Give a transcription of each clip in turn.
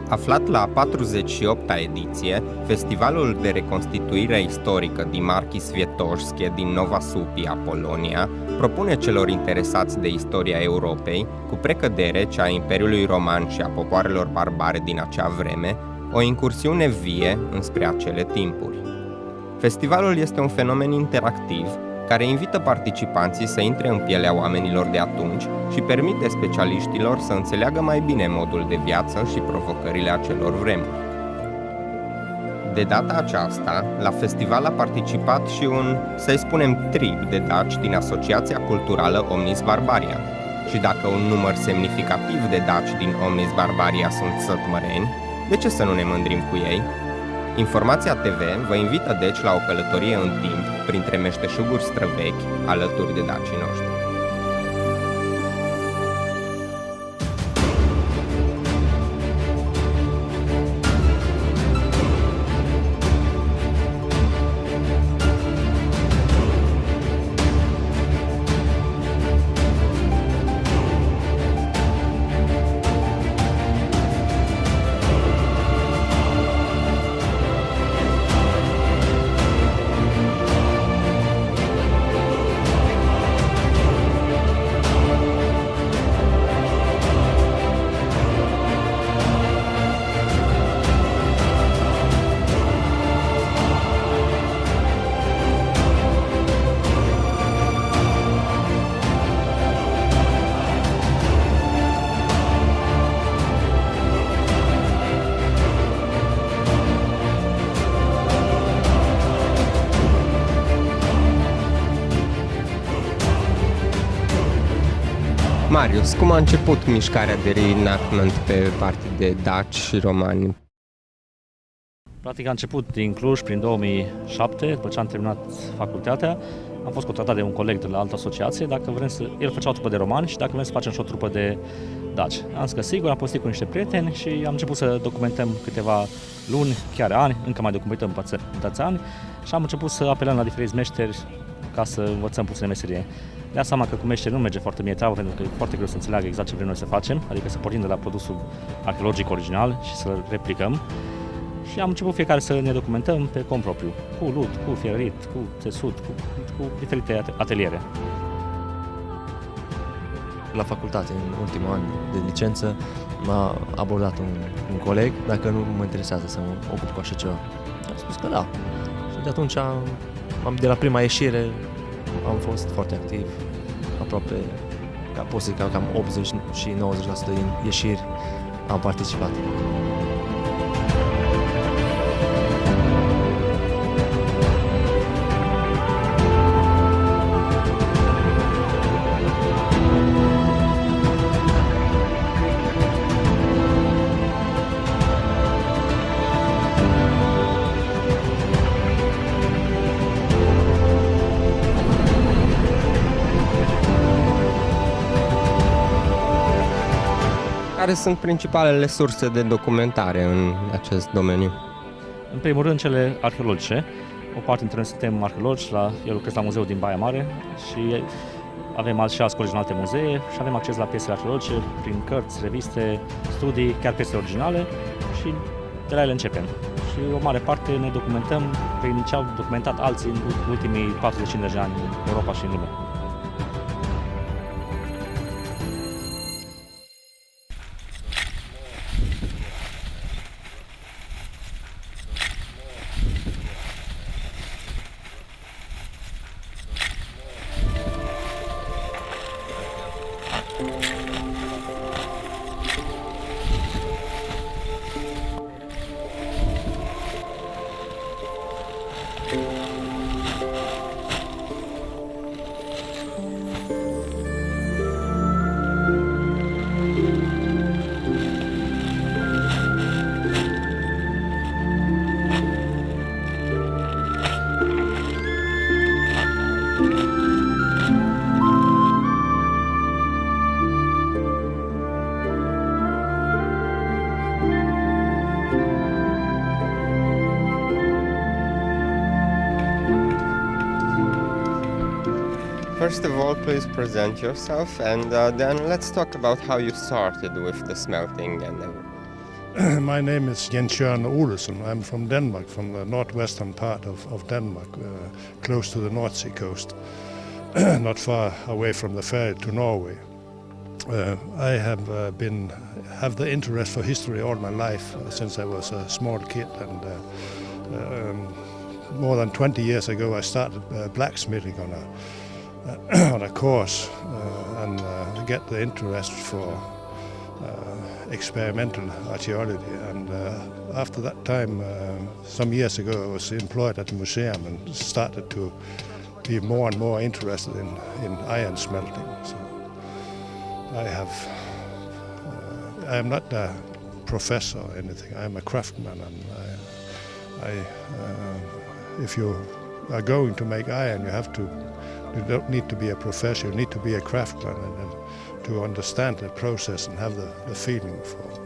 Aflat la 48-a ediție, Festivalul de Reconstituire Istorică din Marki Świętoszkie din Nova Supia, Polonia, propune celor interesați de istoria Europei, cu precădere cea a Imperiului Roman și a popoarelor barbare din acea vreme, o incursiune vie înspre acele timpuri. Festivalul este un fenomen interactiv care invită participanții să intre în pielea oamenilor de atunci și permite specialiștilor să înțeleagă mai bine modul de viață și provocările acelor vremuri. De data aceasta, la festival a participat și un, să-i spunem, trib de daci din Asociația Culturală Omnis Barbaria. Și dacă un număr semnificativ de daci din Omnis Barbaria sunt sătmăreni, de ce să nu ne mândrim cu ei? InformatiaTV vă invită deci la o călătorie în timp printre meșteșuguri străvechi alături de dacii noștri. Marius, cum a început mișcarea de reenactment pe partii de daci și romani? Practic a început din Cluj prin 2007, după ce am terminat facultatea. Am fost contratat de un coleg de la altă asociație, el făcea o trupă de romani și dacă vrem să facem și o trupă de daci. Am zis că sigur, am postit cu niște prieteni și am început să documentăm câteva luni, chiar ani, încă mai documentăm pe ani și am început să apelăm la diferiți meșteri ca să învățăm puține meserie. Ne-am seama că cu meșteri nu merge foarte bine treaba, pentru că e foarte greu să înțeleagă exact ce vrem noi să facem, adică să pornim de la produsul arheologic original și să-l replicăm. Și am început fiecare să ne documentăm pe cont propriu, cu lut, cu fierit, cu țesut, cu diferite ateliere. La facultate, în ultimul an de licență, m-a abordat un coleg dacă nu mă interesează să mă ocup cu așa ceva. Am spus că da. Și de atunci, de la prima ieșire, am fost foarte activ, aproape, pot să zic că cam 80 și 90% din ieșiri am participat. Care sunt principalele surse de documentare în acest domeniu? În primul rând, cele arheologice. O parte dintre noi suntem arheologi, eu lucrez la muzeul din Baia Mare și avem și alți colegi în alte muzee și avem acces la piesele arheologice prin cărți, reviste, studii, chiar piese originale și de la ele începem. Și o mare parte ne documentăm prin ce au documentat alții în ultimii 45 de ani în Europa și în lume. First of all, please present yourself, and then let's talk about how you started with the smelting and everything. My name is Jens Jørgen Olesen. I'm from Denmark, from the northwestern part of Denmark, close to the North Sea coast, not far away from the ferry to Norway. I have the interest for history all my life since I was a small kid, and more than 20 years ago I started blacksmithing on a course and get the interest for experimental archaeology, and after that time, some years ago, I was employed at the museum and started to be more and more interested in iron smelting. So I am not a professor or anything. I am a craftsman, and if you are going to make iron, you don't need to be a professor. You need to be a craftsman and to understand the process and have the feeling for it.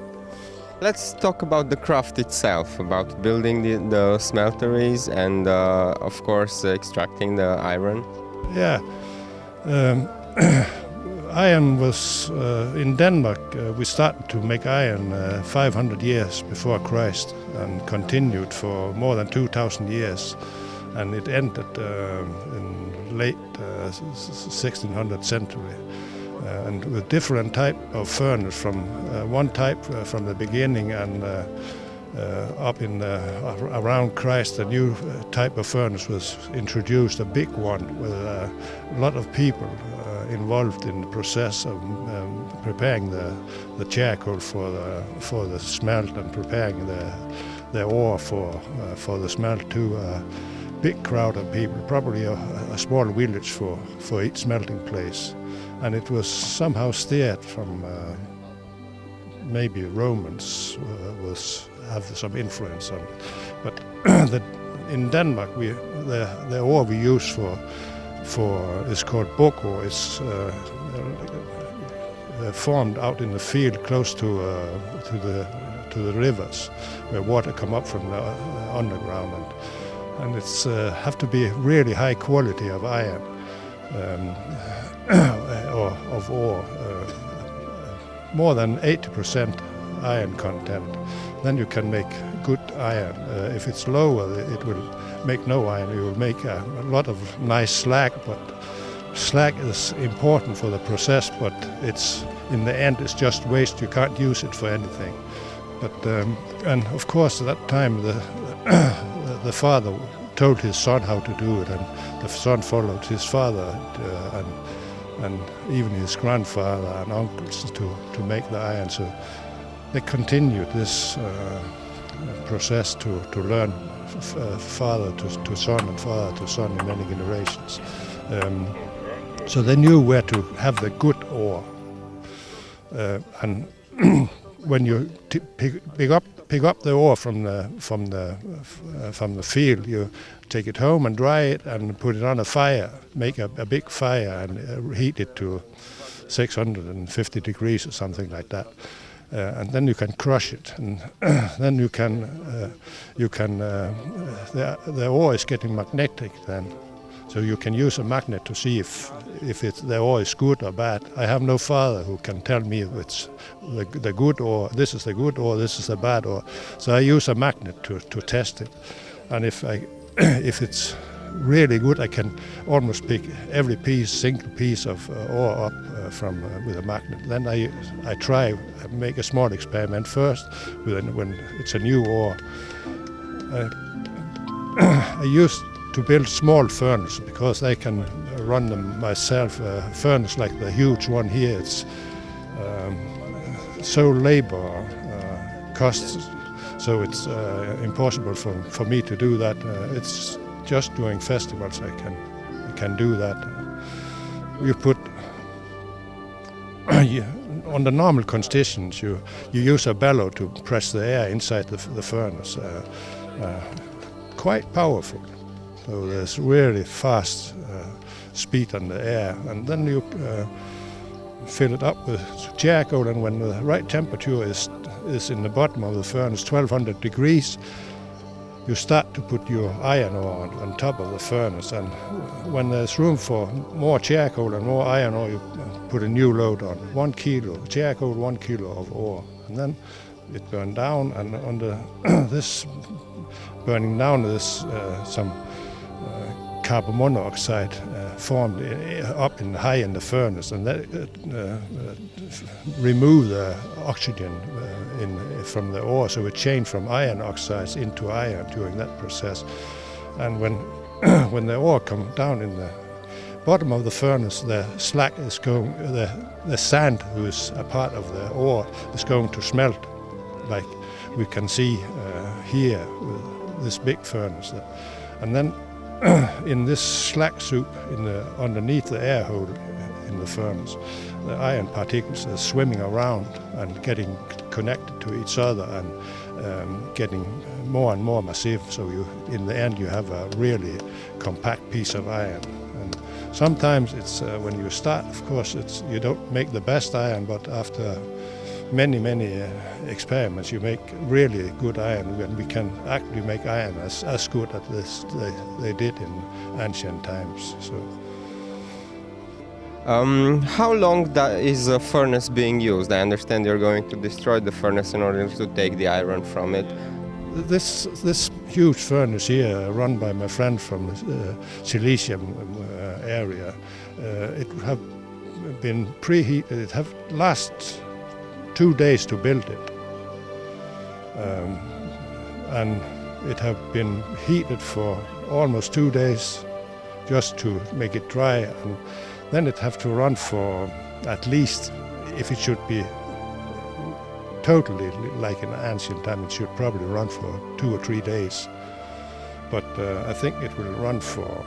Let's talk about the craft itself, about building the smelteries and, of course, extracting the iron. Yeah. Iron was, in Denmark, we started to make iron 500 years before Christ and continued for more than 2,000 years. And it ended in late 1600th century. And with different type of furnace, from one type from the beginning and up in around Christ, a new type of furnace was introduced, a big one with a lot of people involved in the process of preparing the charcoal for the smelt and preparing the ore for the smelt to a big crowd of people, probably a small village for each smelting place. And it was somehow steered from maybe Romans have some influence on it. But in Denmark, the ore we use for is called boko. It's formed out in the field close to the rivers, where water come up from the underground, and it's have to be really high quality of iron. Or of ore, more than 80% iron content, then you can make good iron. If it's lower, it will make no iron. You will make a lot of nice slag, but slag is important for the process, but it's in the end it's just waste. You can't use it for anything. But and of course at that time the father told his son how to do it, and the son followed his father and even his grandfather and uncles to make the iron. So they continued this process to learn father to son and father to son in many generations. So they knew where to have the good ore. And when you pick up the ore from the field, you take it home and dry it and put it on a fire, make a big fire and heat it to 650 degrees or something like that. And then you can crush it, and then the ore is getting magnetic then. So you can use a magnet to see if the ore is good or bad. I have no father who can tell me if it's the good ore, this is the good ore, this is the bad ore. So I use a magnet to test it. And if it's really good, I can almost pick every single piece of ore up with a magnet. Then I try, make a small experiment first when it's a new ore. I used to build small furnaces because I can run them myself. A furnace like the huge one here, it's so labor costs, so it's impossible for me to do that. It's just during festivals I can do that. You put on the normal conditions you use a bellow to press the air inside the furnace. Quite powerful. So there's really fast speed on the air, and then you fill it up with charcoal, and when the right temperature is in the bottom of the furnace, 1200 degrees, you start to put your iron ore on top of the furnace, and when there's room for more charcoal and more iron ore, you put a new load on. 1 kilo charcoal, 1 kilo of ore, and then it burned down, and under this burning down, there's some carbon monoxide formed up high in the furnace, and that removed the oxygen from the ore, so it changed from iron oxides into iron during that process. And when the ore comes down in the bottom of the furnace, the slag is going, the sand, who is a part of the ore, is going to smelt, like we can see here with this big furnace. And then in this slag soup underneath the air hole in the furnace, the iron particles are swimming around and getting connected to each other and getting more and more massive. So in the end you have a really compact piece of iron. And sometimes it's when you start, of course, you don't make the best iron, but after many experiments you make really good iron, and we can actually make iron as good as this they did in ancient times. So. How long is a furnace being used? I understand you're going to destroy the furnace in order to take the iron from it. This huge furnace here, run by my friend from the Silesian area, it have been preheated. It have last 2 days to build it, and it have been heated for almost 2 days just to make it dry, and then it have to run for at least, if it should be totally like in ancient time, it should probably run for 2 or 3 days. But I think it will run for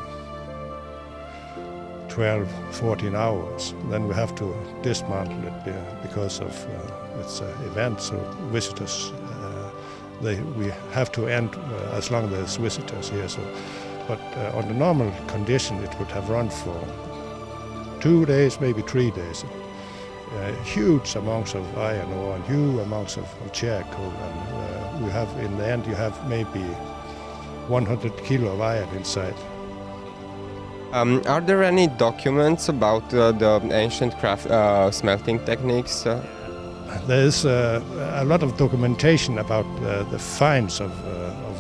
12, 14 hours. Then we have to dismantle it because of its event. So visitors, we have to end as long as there's visitors here. So, but under normal condition, it would have run for 2 days, maybe 3 days. Huge amounts of iron ore and huge amounts of charcoal, and we have, in the end, you have maybe 100 kilo of iron inside. Are there any documents about the ancient craft smelting techniques? There is a lot of documentation about the finds of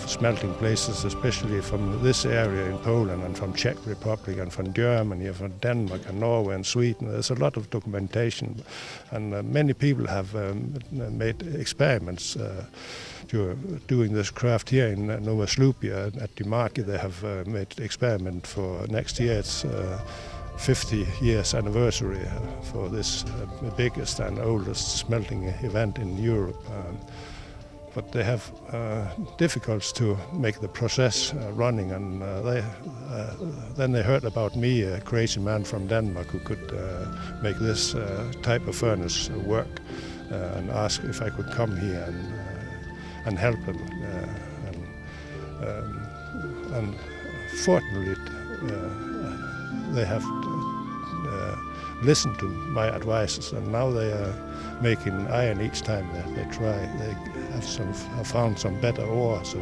smelting places, especially from this area in Poland and from Czech Republic and from Germany and from Denmark and Norway and Sweden. There's a lot of documentation, and many people have made experiments doing this craft here in Nova Slupia at Dimarki. They have made experiment for next year. It's 50 years anniversary for this biggest and oldest smelting event in Europe. But they have difficulties to make the process running, and then they heard about me, a crazy man from Denmark who could make this type of furnace work, and asked if I could come here and help them. And fortunately, they have listened to my advices, and now they are making iron each time they try. They have found some better ore, so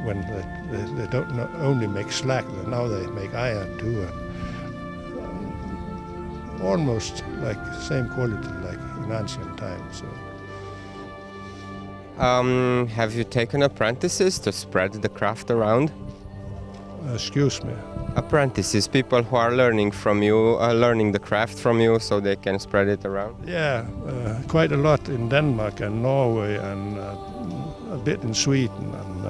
when they don't only make slag, now they make iron too, and almost like same quality like in ancient times. So. Have you taken apprentices to spread the craft around? Excuse me? Apprentices, people who are learning from you, learning the craft from you, so they can spread it around? Yeah, quite a lot in Denmark and Norway, and a bit in Sweden, and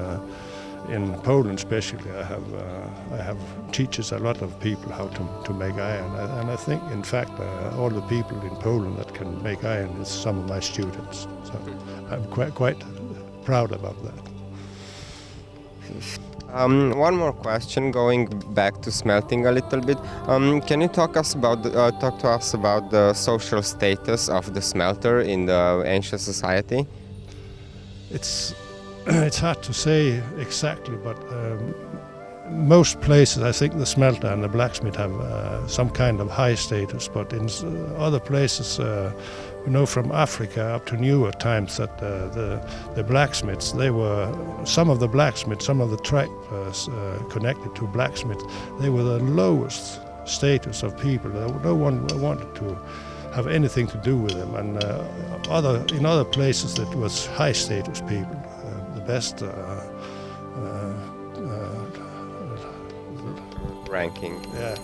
in Poland especially. I have teaches a lot of people how to make iron, and I think in fact all the people in Poland that can make iron is some of my students. So I'm quite proud about that. One more question, going back to smelting a little bit. Can you talk to us about the social status of the smelter in the ancient society? It's hard to say exactly, but most places, I think the smelter and the blacksmith have some kind of high status, but in other places, we know from Africa up to newer times that the blacksmiths, some of the tribes connected to blacksmiths, they were the lowest status of people. No one wanted to have anything to do with them. And in other places it was high status people, the best ranking. Yeah.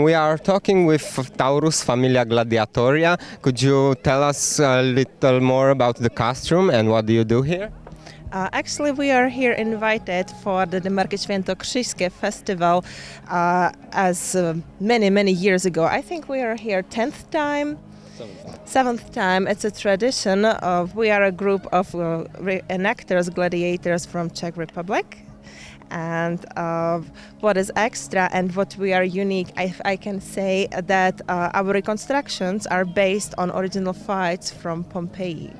We are talking with Taurus Familia Gladiatoria. Could you tell us a little more about the castrum and what do you do here? Actually, we are here invited for the Marki Świętokrzyskie festival as many years ago. I think we are here 10th time. Seventh time. It's a tradition of, we are a group of enactors, gladiators from Czech Republic. And what is extra and what we are unique, I can say that our reconstructions are based on original fights from Pompeii.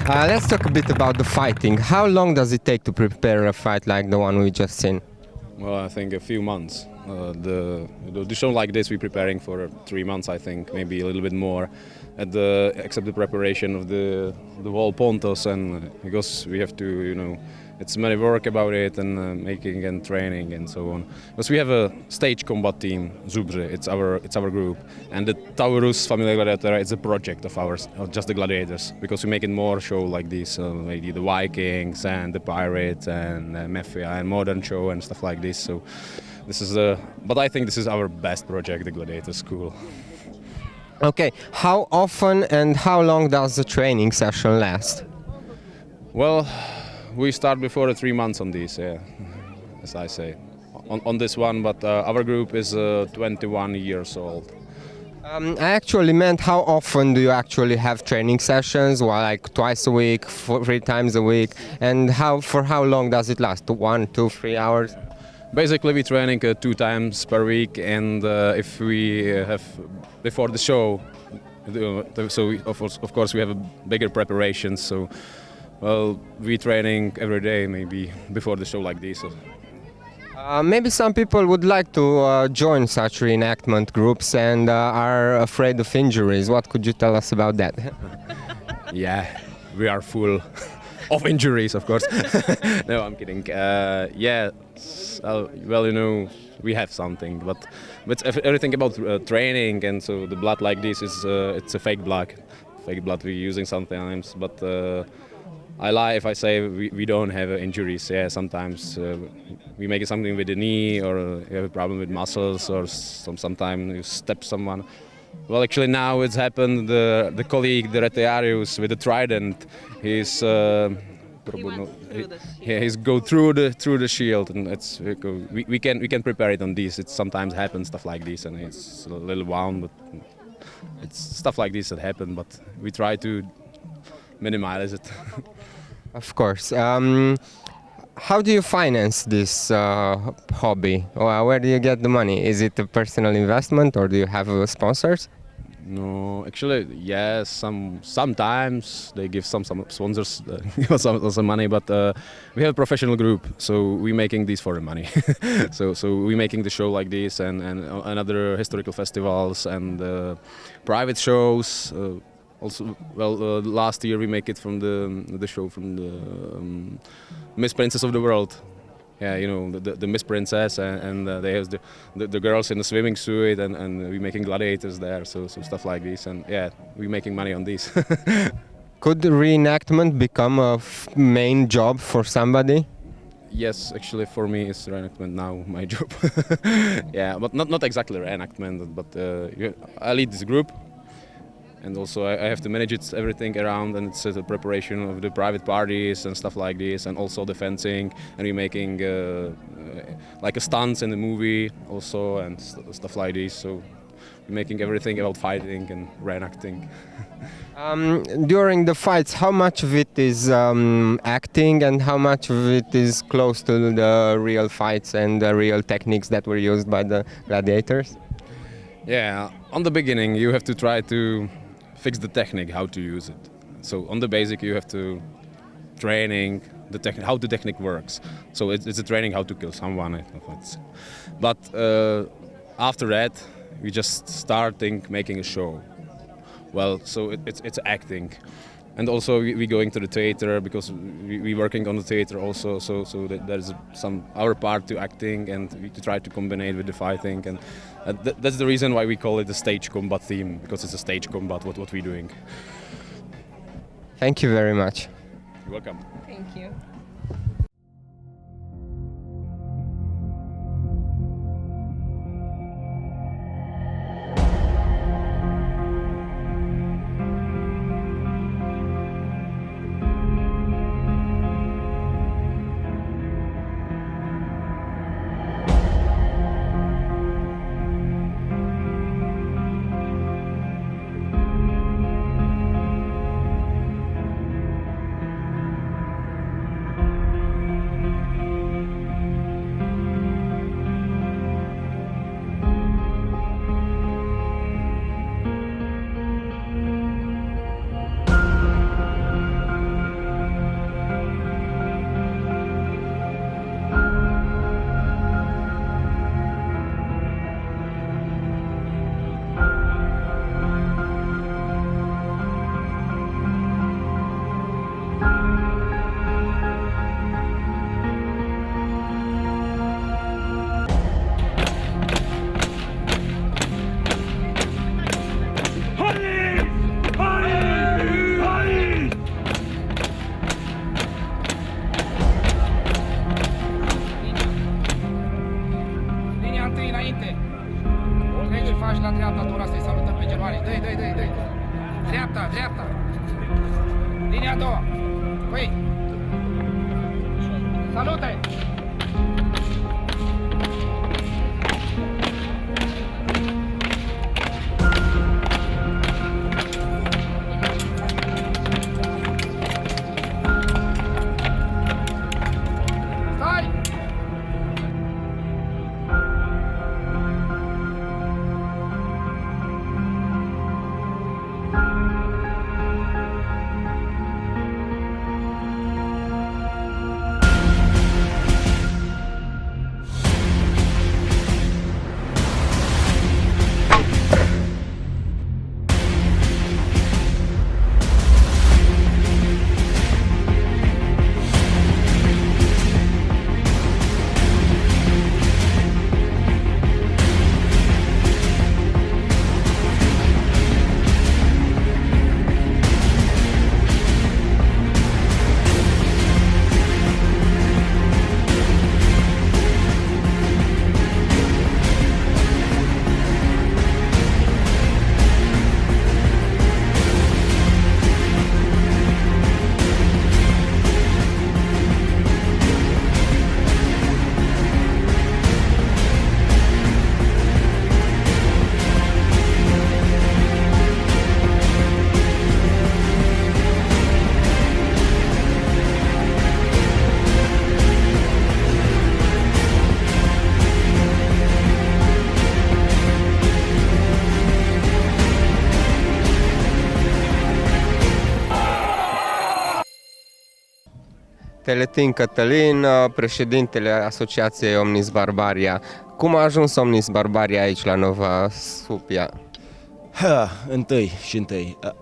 Let's talk a bit about the fighting. How long does it take to prepare a fight like the one we just seen? Well, I think a few months. The show like this we're preparing for 3 months, I think, maybe a little bit more. Except the preparation of the whole pontos, and because we have to, it's many work about it and making and training and so on. Because we have a stage combat team, Zubrze, it's our group, and the Taurus Familia Gladiatora is a project of ours, of just the gladiators, because we make it more show like this, maybe the Vikings and the Pirates and Mafia and modern show and stuff like this. So this is but I think this is our best project, the Gladiator School. Okay, how often and how long does the training session last? Well, we start before 3 months on this, yeah, as I say, on this one, but our group is 21 years old. I actually meant how often do you actually have training sessions? Well, like twice a week, 3 times a week, and for how long does it last? 1, 2, 3 hours? Basically, we're training 2 times per week, and if we have before the show, so of course we have a bigger preparation. So, well, we're training every day, maybe before the show like this. Maybe some people would like to join such reenactment groups and are afraid of injuries. What could you tell us about that? Yeah, we are full of injuries, of course. No, I'm kidding. Yeah, well, we have something, but everything about training, and so the blood like this is it's a fake blood. Fake blood we're using sometimes, but I lie if I say we don't have injuries. Yeah, sometimes we make something with the knee, or you have a problem with muscles, or sometimes you step someone. Well, actually now it's happened. The colleague, the Retiarius, with the trident, he's he's go through the shield, and we can prepare it on this. It sometimes happens stuff like this, and it's a little wound, but it's stuff like this that happen. But we try to minimize it. Of course. How do you finance this hobby? Where do you get the money? Is it a personal investment, or do you have sponsors? No, actually, yes. Sometimes they give some sponsors give us some money, but we have a professional group, so we're making this for the money. so we're making the show like this, and other historical festivals and private shows. Also, well, last year we make it from the show from the Miss Princess of the World. Yeah, the Miss Princess, and they have the girls in the swimming suit, and we're making gladiators there, so stuff like this, and yeah, we're making money on this. Could reenactment become a main job for somebody? Yes, actually for me it's reenactment now my job. Yeah, but not exactly reenactment, but I lead this group. And also I have to manage everything around, and it's the preparation of the private parties and stuff like this, and also the fencing, and we're making like a stunts in the movie also, and stuff like this. So we're making everything about fighting and reenacting. During the fights, how much of it is acting and how much of it is close to the real fights and the real techniques that were used by the gladiators? Yeah, on the beginning you have to try to fix the technique, how to use it. So on the basic you have to training how the technique works. So it's a training how to kill someone. But after that we just starting making a show. Well, so it's acting. And also we going to the theater, because we working on the theater also, so that there's our part to acting, and we try to combine it with the fighting, and that's the reason why we call it the stage combat theme, because it's a stage combat what we're doing. Thank you very much. You're welcome. Thank you. Qui. Salute! Stai! Teletin Cătălin, președintele Asociației Omnis Barbaria. Cum a ajuns Omnis Barbaria aici la Nova Supia? Întâi,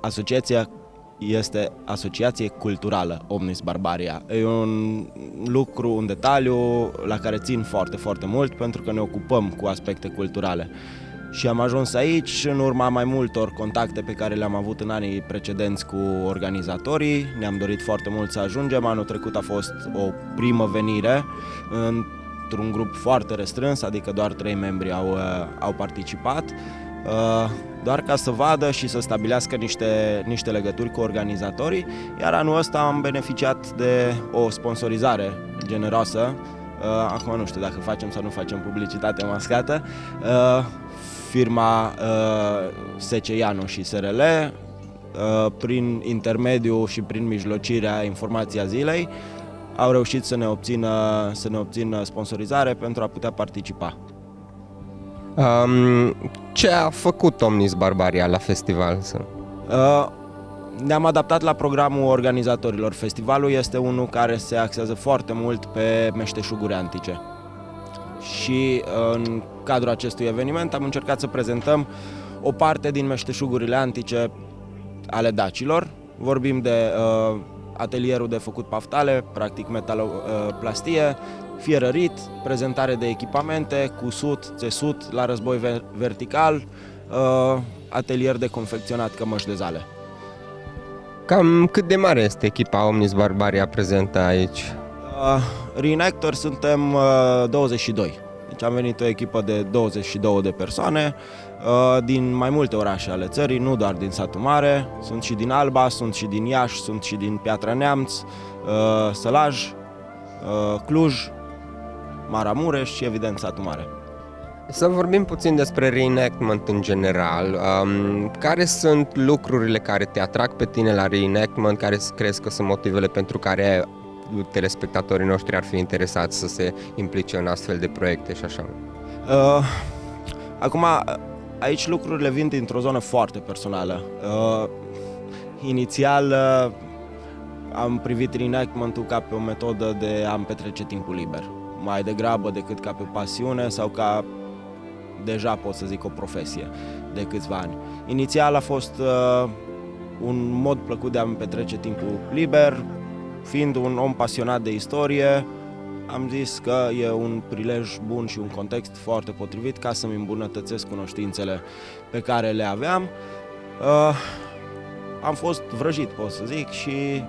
asociația este asociație culturală Omnis Barbaria. E un lucru, un detaliu la care țin foarte, foarte mult pentru că ne ocupăm cu aspecte culturale. Și am ajuns aici în urma mai multor contacte pe care le-am avut în anii precedenți cu organizatorii. Ne-am dorit foarte mult să ajungem. Anul trecut a fost o primă venire într-un grup foarte restrâns, adică doar 3 membri au participat, doar ca să vadă și să stabilească niște legături cu organizatorii. Iar anul ăsta am beneficiat de o sponsorizare generoasă. Acum nu știu dacă facem sau nu facem publicitate mascată. Firma Seceianu și SRL, prin intermediul și prin mijlocirea Informația Zilei, au reușit să ne obțină sponsorizare pentru a putea participa. Ce a făcut Omnis Barbaria la festival? Ne-am adaptat la programul organizatorilor. Festivalul este unul care se axează foarte mult pe meșteșuguri antice. Și în cadrul acestui eveniment am încercat să prezentăm o parte din meșteșugurile antice ale dacilor. Vorbim de atelierul de făcut paftale, practic metaloplastie, fierărit, prezentare de echipamente, cusut, țesut la război vertical, atelier de confecționat cămăși de zale. Cam cât de mare este echipa Omnis Barbaria prezentă aici? Reenactor suntem 22. Deci am venit o echipă de 22 de persoane din mai multe orașe ale țării, nu doar din Satul Mare. Sunt și din Alba, sunt și din Iași, sunt și din Piatra Neamț, Sălaj, Cluj, Maramureș și evident Satul Mare. Să vorbim puțin despre reenactment în general. Care sunt lucrurile care te atrag pe tine la reenactment? Care crezi că sunt motivele pentru care telespectatorii noștri ar fi interesați să se implice în astfel de proiecte și așa? Acum, aici lucrurile vin dintr-o zonă foarte personală. Inițial am privit reenactment-ul ca pe o metodă de a-mi petrece timpul liber, mai degrabă decât ca pe o pasiune sau ca, deja pot să zic, o profesie de câțiva ani. Inițial a fost un mod plăcut de a-mi petrece timpul liber. Fiind un om pasionat de istorie, am zis că e un prilej bun și un context foarte potrivit ca să-mi îmbunătățesc cunoștințele pe care le aveam. Am fost vrăjit, pot să zic, și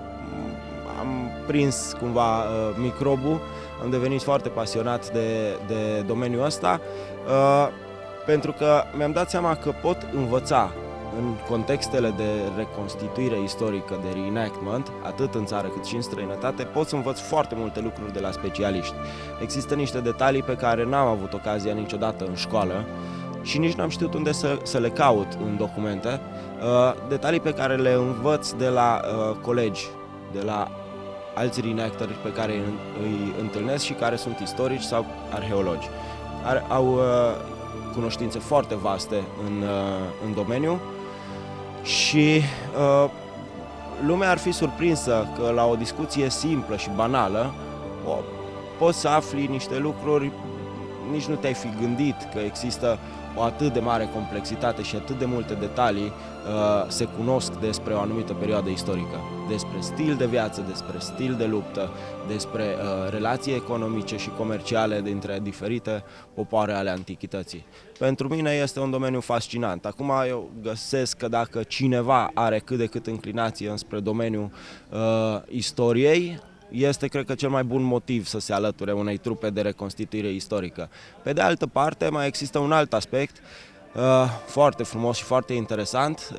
am prins cumva microbul, am devenit foarte pasionat de domeniul ăsta, pentru că mi-am dat seama că pot învăța în contextele de reconstituire istorică, de reenactment, atât în țară cât și în străinătate, pot să învăț foarte multe lucruri de la specialiști. Există niște detalii pe care n-am avut ocazia niciodată în școală și nici n-am știut unde să le caut în documente, detalii pe care le învăț de la colegi, de la alți reenactori pe care îi întâlnesc și care sunt istorici sau arheologi. Au cunoștințe foarte vaste în domeniu și lumea ar fi surprinsă că la o discuție simplă și banală poți să afli niște lucruri, nici nu te-ai fi gândit că există o atât de mare complexitate și atât de multe detalii se cunosc despre o anumită perioadă istorică, despre stil de viață, despre stil de luptă, despre relații economice și comerciale dintre diferite popoare ale antichității. Pentru mine este un domeniu fascinant. Acum eu găsesc că dacă cineva are cât de cât înclinație înspre domeniul istoriei, este, cred că, cel mai bun motiv să se alăture unei trupe de reconstituire istorică. Pe de altă parte, mai există un alt aspect foarte frumos și foarte interesant.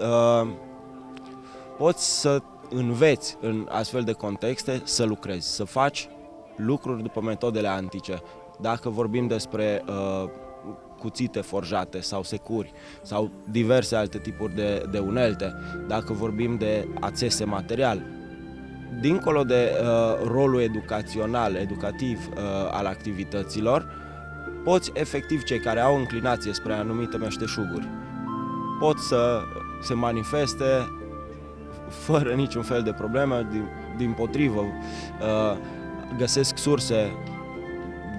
Poți să înveți în astfel de contexte să lucrezi, să faci lucruri după metodele antice. Dacă vorbim despre cuțite forjate sau securi sau diverse alte tipuri de unelte, dacă vorbim de ațese material, dincolo de rolul educativ al activităților, poți efectiv, cei care au înclinație spre anumite meșteșuguri, pot să se manifeste fără niciun fel de problemă, dimpotrivă, găsesc surse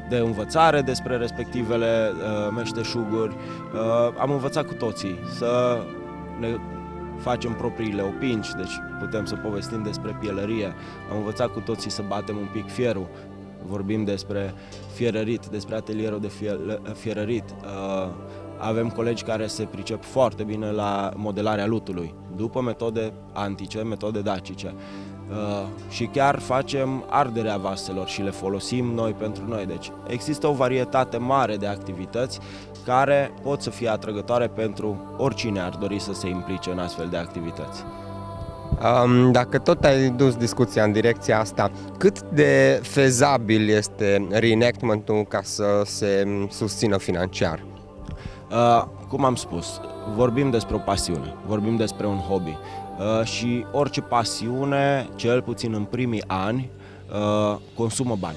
de învățare despre respectivele meșteșuguri. Am învățat cu toții să ne facem propriile opinci, deci putem să povestim despre pielărie. Am învățat cu toții să batem un pic fierul, vorbim despre fierărit, despre atelierul de fierărit. Avem colegi care se pricep foarte bine la modelarea lutului, după metode antice, metode dacice. Și chiar facem arderea vaselor și le folosim noi pentru noi. Deci există o varietate mare de activități care pot să fie atrăgătoare pentru oricine ar dori să se implice în astfel de activități. Dacă tot ai dus discuția în direcția asta, cât de fezabil este reenactment-ul ca să se susțină financiar? Cum am spus, vorbim despre o pasiune, vorbim despre un hobby și orice pasiune, cel puțin în primii ani, consumă bani.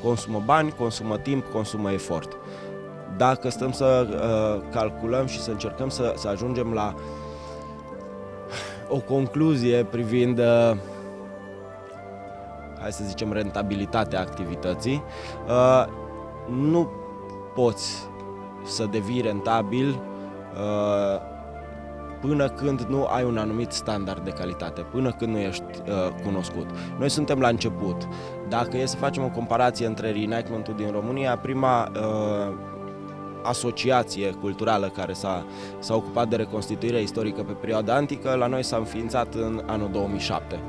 Consumă bani, consumă timp, consumă efort. Dacă stăm să calculăm și să încercăm să ajungem la o concluzie privind, hai să zicem, rentabilitatea activității, nu poți să devii rentabil până când nu ai un anumit standard de calitate, până când nu ești cunoscut. Noi suntem la început. Dacă e să facem o comparație între reenactment-ul din România, prima asociație culturală care s-a ocupat de reconstituirea istorică pe perioada antică, la noi s-a înființat în anul 2007.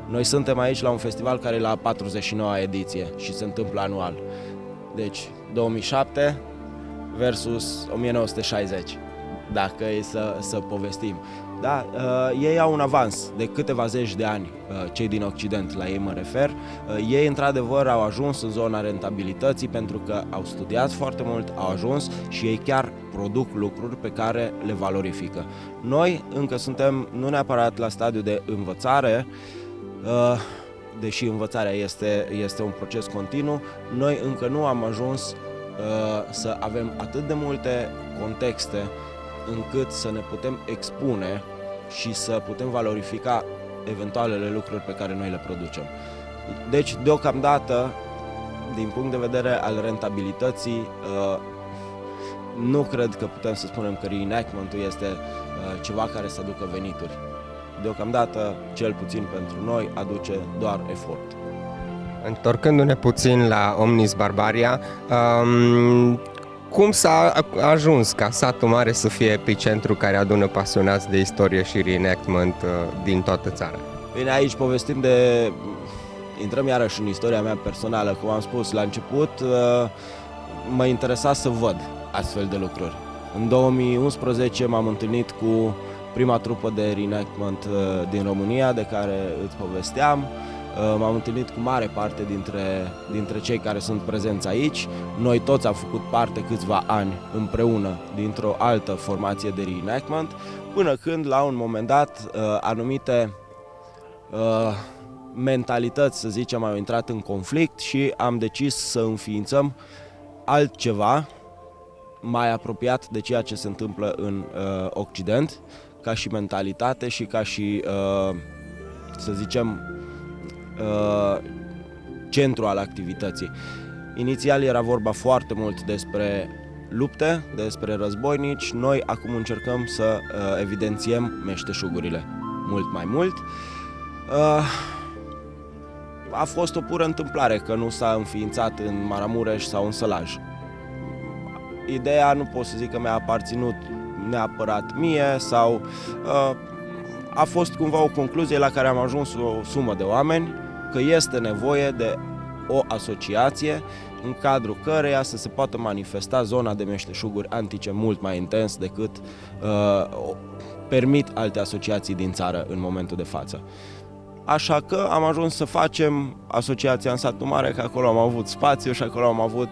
Noi suntem aici la un festival care e la 49-a ediție și se întâmplă anual. Deci 2007 versus 1960, dacă e să povestim. Da, ei au un avans de câteva zeci de ani, cei din Occident, la ei mă refer. Ei, într-adevăr, au ajuns în zona rentabilității pentru că au studiat foarte mult, au ajuns și ei chiar produc lucruri pe care le valorifică. Noi încă suntem nu neapărat la stadiu de învățare, deși învățarea este un proces continuu, noi încă nu am ajuns să avem atât de multe contexte încât să ne putem expune și să putem valorifica eventualele lucruri pe care noi le producem. Deci, deocamdată, din punct de vedere al rentabilității, nu cred că putem să spunem că reenactment-ul este ceva care să aducă venituri. Deocamdată, cel puțin pentru noi, aduce doar efort. Întorcându-ne puțin la Omnis Barbaria, cum s-a ajuns ca satul mare să fie epicentru care adună pasionați de istorie și reenactment din toată țara? Bine, aici povestim intrăm iarăși în istoria mea personală. Cum am spus la început, mă interesa să văd astfel de lucruri. În 2011 m-am întâlnit cu prima trupă de reenactment din România, de care îți povesteam. M-am întâlnit cu mare parte dintre cei care sunt prezenți aici. Noi toți am făcut parte câțiva ani împreună dintr-o altă formație de reenactment, până când, la un moment dat, anumite mentalități, să zicem, au intrat în conflict și am decis să înființăm altceva mai apropiat de ceea ce se întâmplă în Occident, ca și mentalitate și ca și, să zicem, centru al activității. Inițial era vorba foarte mult despre lupte, despre războinici. Noi acum încercăm să evidențiem meșteșugurile mult mai mult. A fost o pură întâmplare că nu s-a înființat în Maramureș sau în Sălaj. Ideea nu pot să zic că mi-a aparținut neapărat mie sau a fost cumva o concluzie la care am ajuns o sumă de oameni, că este nevoie de o asociație în cadrul căreia să se poată manifesta zona de meșteșuguri antice mult mai intens decât permit alte asociații din țară în momentul de față. Așa că am ajuns să facem asociația în Satul Mare, că acolo am avut spațiu și acolo am avut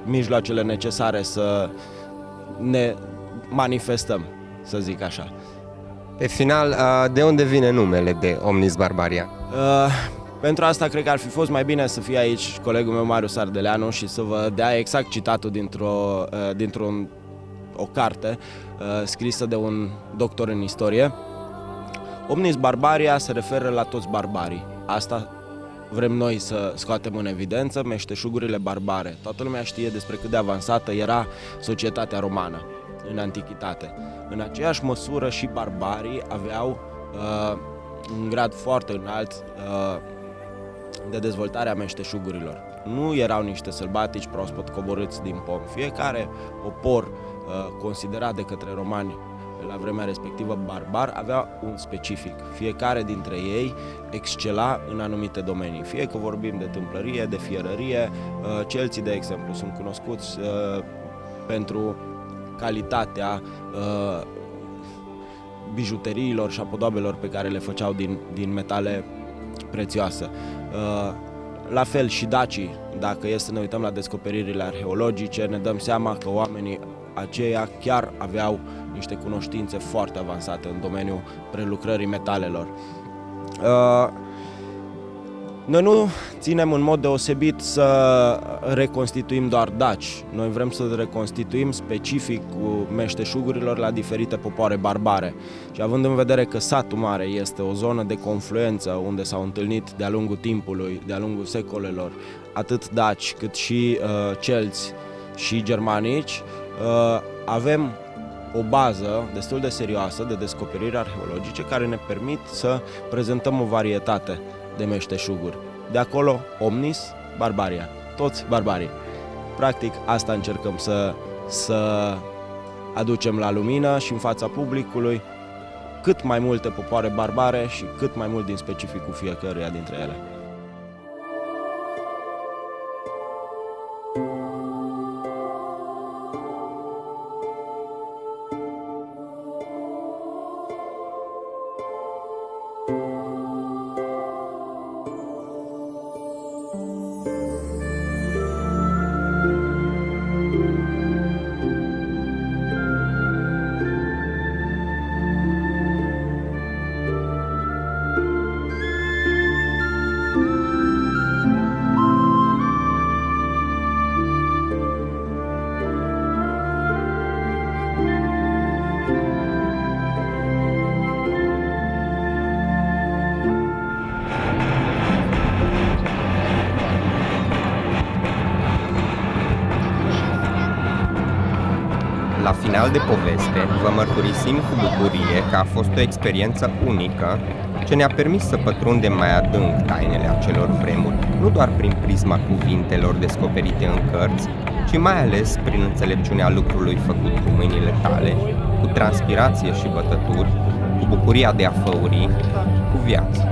mijloacele necesare să ne manifestăm, să zic așa. Pe final, de unde vine numele de Omnis Barbaria? Pentru asta cred că ar fi fost mai bine să fie aici colegul meu Marius Ardeleanu și să vă dea exact citatul dintr-o carte scrisă de un doctor în istorie. Omnis Barbaria se referă la toți barbarii. Asta vrem noi să scoatem în evidență, meșteșugurile barbare. Toată lumea știe despre cât de avansată era societatea romană în antichitate. În aceeași măsură și barbarii aveau un grad foarte înalt de dezvoltare a meșteșugurilor. Nu erau niște sălbatici proaspăt coborâți din pom. Fiecare popor considerat de către romani la vremea respectivă barbar avea un specific. Fiecare dintre ei excela în anumite domenii. Fie că vorbim de tâmplărie, de fierărie, celții, de exemplu, sunt cunoscuți pentru calitatea bijuteriilor și a podoabelor pe care le făceau din metale prețioase. La fel și dacii, dacă e să ne uităm la descoperirile arheologice, ne dăm seama că oamenii aceia chiar aveau niște cunoștințe foarte avansate în domeniul prelucrării metalelor. Noi nu ținem în mod deosebit să reconstituim doar daci. Noi vrem să reconstituim specific cu meșteșugurilor la diferite popoare barbare. Și având în vedere că Satul Mare este o zonă de confluență unde s-au întâlnit de-a lungul timpului, de-a lungul secolelor, atât daci cât și celți și germanici, avem o bază destul de serioasă de descoperiri arheologice care ne permit să prezentăm o varietate de meșteșuguri. De acolo, Omnis Barbaria, toți barbarii. Practic, asta încercăm să aducem la lumină și în fața publicului cât mai multe popoare barbare și cât mai mult din specificul fiecăruia dintre ele. La final de poveste, vă mărturisim cu bucurie că a fost o experiență unică ce ne-a permis să pătrundem mai adânc tainele acelor vremuri, nu doar prin prisma cuvintelor descoperite în cărți, ci mai ales prin înțelepciunea lucrului făcut cu mâinile tale, cu transpirație și bătături, cu bucuria de a făuri, cu viață.